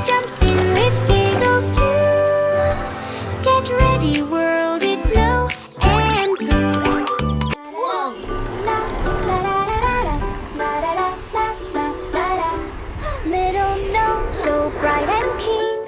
jumps in with giggles too. Get ready, world, it's Noo and Boo. Whoa! Little Noo, so bright and keen,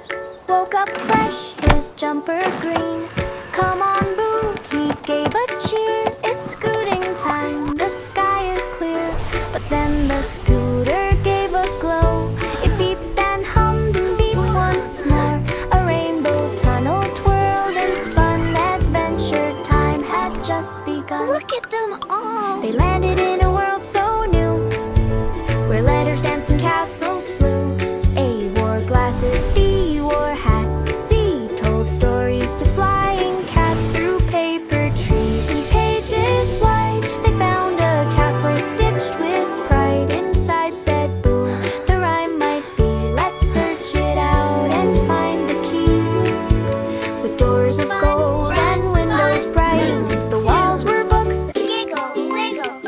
woke up fresh, his jumper green. Come on, Boo, he gave a cheer. It's scooting time, the sky is clear. But then the scooter gave a glow. It beeped and hummed and beeped once more. A rainbow tunnel twirled and spun. Adventure time had just begun. Look at them all! They landed in a world so new, where letters danced and castles flew. A wore glasses, B wore hats, C told stories to flying cats. Through paper, trees, and pages wide, they found a castle stitched with pride. Inside said Boo, the rhyme might be, let's search it out and find the key. With doors of gold and windows bright, the walls were books that Giggle, wiggle.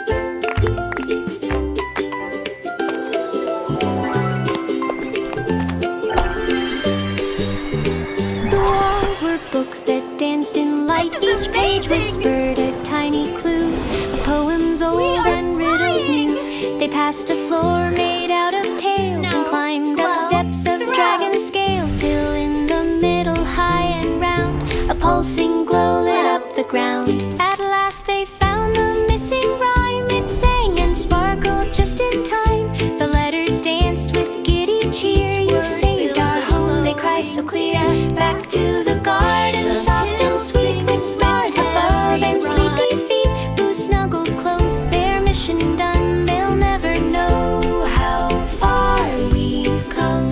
The walls were books that danced in light. Each page whispered a tiny clue of poems old and riddles new. They passed a floor made out of tails and climbed up steps of dragon scales, till in the middle, high and round, a pulsing glow lit up the ground. At last they found the missing rhyme. It sang and sparkled just in time. The letters danced with giddy cheer. You've saved our home, they cried so clear. Back to the garden, soft and sweet, with stars above and sleepy feet. Boo snuggled close, their mission done. They'll never know how far we've come.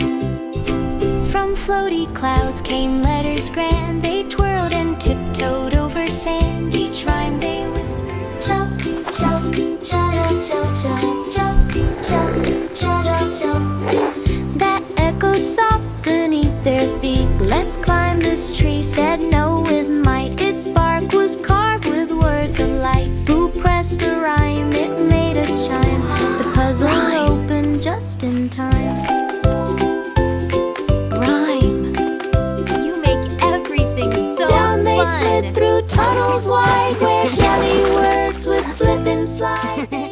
From floaty clouds came letters grand. They twirled and tiptoed over sand. Each rhyme they whispered, Chop, chop, chop, chop, chop, chop, chop, chop, chop. that echoed soft beneath their feet. Let's climb this tree, said Noo with might. Its bark was carved with words of light. Boo pressed a rhyme, it made a chime. The puzzle opened just in time. Rhyme. You make everything so Down they fun. slid through tunnels wide, where jelly words would slip and slide.